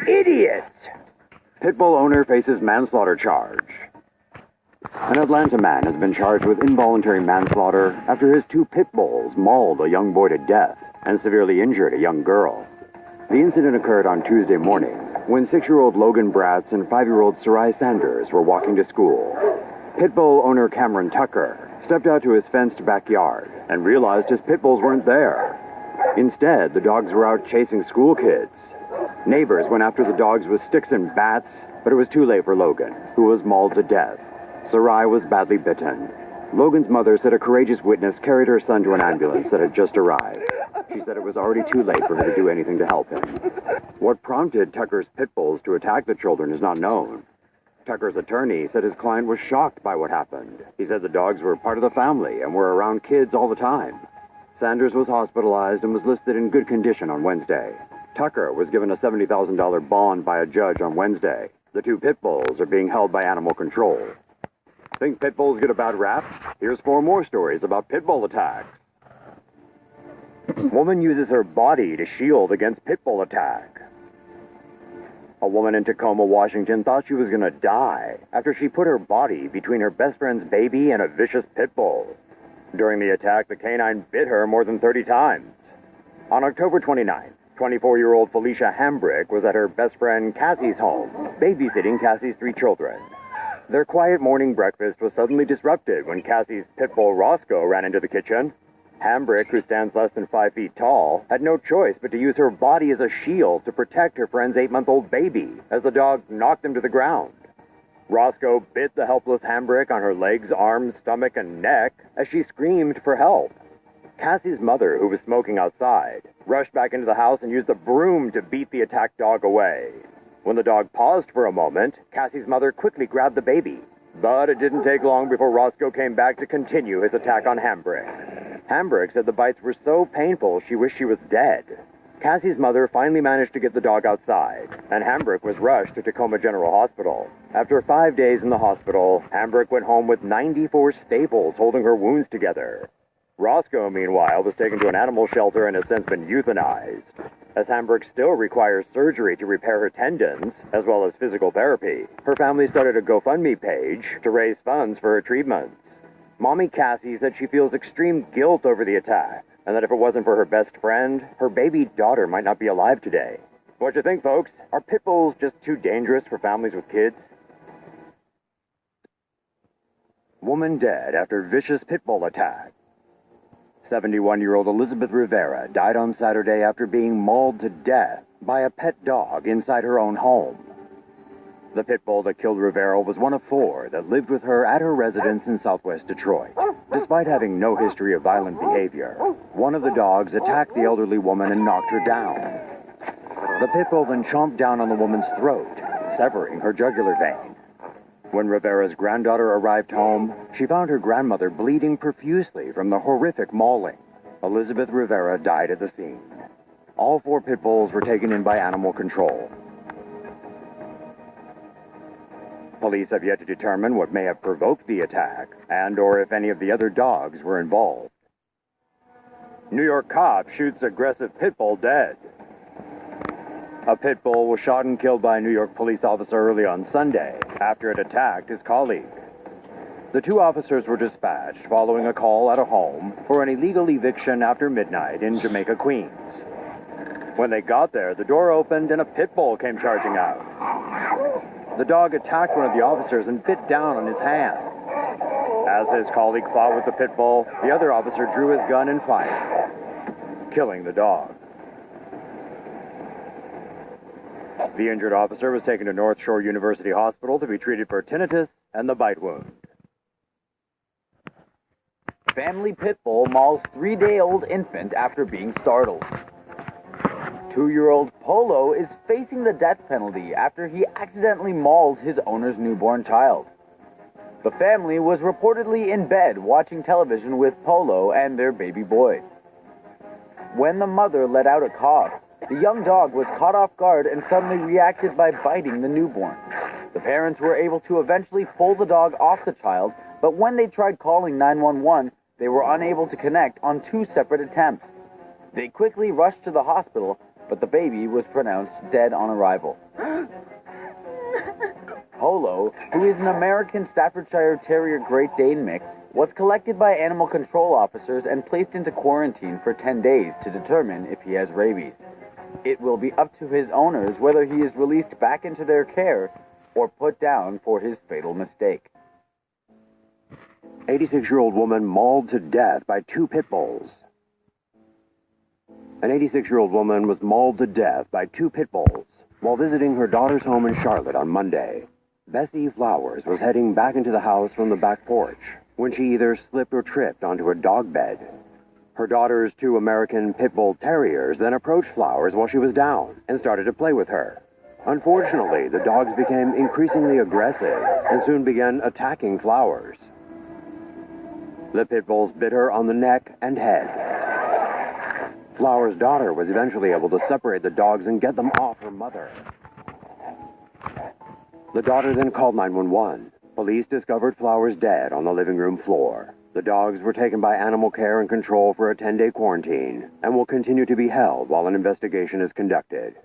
Idiots! Pitbull owner faces manslaughter charge. An Atlanta man has been charged with involuntary manslaughter after his two pit bulls mauled a young boy to death and severely injured a young girl. The incident occurred on Tuesday morning when 6-year-old Logan Bratz and 5-year-old Sarai Sanders were walking to school. Pitbull owner Cameron Tucker stepped out to his fenced backyard and realized his pit bulls weren't there. Instead, the dogs were out chasing school kids. Neighbors went after the dogs with sticks and bats, but it was too late for Logan, who was mauled to death. Sarai was badly bitten. Logan's mother said a courageous witness carried her son to an ambulance that had just arrived. She said it was already too late for her to do anything to help him. What prompted Tucker's pit bulls to attack the children is not known. Tucker's attorney said his client was shocked by what happened. He said the dogs were part of the family and were around kids all the time. Sanders was hospitalized and was listed in good condition on Wednesday. Tucker was given a $70,000 bond by a judge on Wednesday. The two pit bulls are being held by animal control. Think pit bulls get a bad rap? Here's 4 more stories about pit bull attacks. Woman uses her body to shield against pit bull attack. A woman in Tacoma, Washington thought she was gonna die after she put her body between her best friend's baby and a vicious pit bull. During the attack, the canine bit her more than 30 times. On October 29th, 24-year-old Felicia Hambrick was at her best friend Cassie's home, babysitting Cassie's 3 children. Their quiet morning breakfast was suddenly disrupted when Cassie's pit bull Roscoe ran into the kitchen. Hambrick, who stands less than 5 feet tall, had no choice but to use her body as a shield to protect her friend's 8-month-old baby as the dog knocked him to the ground. Roscoe bit the helpless Hambrick on her legs, arms, stomach, and neck as she screamed for help. Cassie's mother, who was smoking outside, rushed back into the house and used a broom to beat the attacked dog away. When the dog paused for a moment, Cassie's mother quickly grabbed the baby. But it didn't take long before Roscoe came back to continue his attack on Hambrick. Hambrick said the bites were so painful she wished she was dead. Cassie's mother finally managed to get the dog outside, and Hambrick was rushed to Tacoma General Hospital. After 5 days in the hospital, Hambrick went home with 94 staples holding her wounds together. Roscoe, meanwhile, was taken to an animal shelter and has since been euthanized. As Hambrick still requires surgery to repair her tendons, as well as physical therapy, her family started a GoFundMe page to raise funds for her treatments. Mommy Cassie said she feels extreme guilt over the attack, and that if it wasn't for her best friend, her baby daughter might not be alive today. What you think, folks? Are pit bulls just too dangerous for families with kids? Woman dead after vicious pit bull attack. 71-year-old Elizabeth Rivera died on Saturday after being mauled to death by a pet dog inside her own home. The pit bull that killed Rivera was one of 4 that lived with her at her residence in southwest Detroit. Despite having no history of violent behavior, one of the dogs attacked the elderly woman and knocked her down. The pit bull then chomped down on the woman's throat, severing her jugular vein. When Rivera's granddaughter arrived home, she found her grandmother bleeding profusely from the horrific mauling. Elizabeth Rivera died at the scene. All 4 pit bulls were taken in by animal control. Police have yet to determine what may have provoked the attack and/or if any of the other dogs were involved. New York cop shoots aggressive pit bull dead. A pit bull was shot and killed by a New York police officer early on Sunday after it attacked his colleague. The 2 officers were dispatched following a call at a home for an illegal eviction after midnight in Jamaica, Queens. When they got there, the door opened and a pit bull came charging out. The dog attacked one of the officers and bit down on his hand. As his colleague fought with the pit bull, the other officer drew his gun and fired, killing the dog. The injured officer was taken to North Shore University Hospital to be treated for tinnitus and the bite wound. Family pit bull mauls 3-day-old infant after being startled. 2-year-old Polo is facing the death penalty after he accidentally mauled his owner's newborn child. The family was reportedly in bed watching television with Polo and their baby boy. When the mother let out a cough, the young dog was caught off guard and suddenly reacted by biting the newborn. The parents were able to eventually pull the dog off the child, but when they tried calling 911, they were unable to connect on 2 separate attempts. They quickly rushed to the hospital, but the baby was pronounced dead on arrival. Polo, who is an American Staffordshire Terrier Great Dane mix, was collected by animal control officers and placed into quarantine for 10 days to determine if he has rabies. It will be up to his owners whether he is released back into their care or put down for his fatal mistake. 86-year-old woman mauled to death by 2 pit bulls. An 86-year-old woman was mauled to death by 2 pit bulls while visiting her daughter's home in Charlotte on Monday. Bessie Flowers was heading back into the house from the back porch when she either slipped or tripped onto a dog bed. Her daughter's 2 American Pit Bull Terriers then approached Flowers while she was down and started to play with her. Unfortunately, the dogs became increasingly aggressive and soon began attacking Flowers. The pit bulls bit her on the neck and head. Flowers' daughter was eventually able to separate the dogs and get them off her mother. The daughter then called 911. Police discovered Flowers dead on the living room floor. The dogs were taken by Animal Care and Control for a 10-day quarantine and will continue to be held while an investigation is conducted.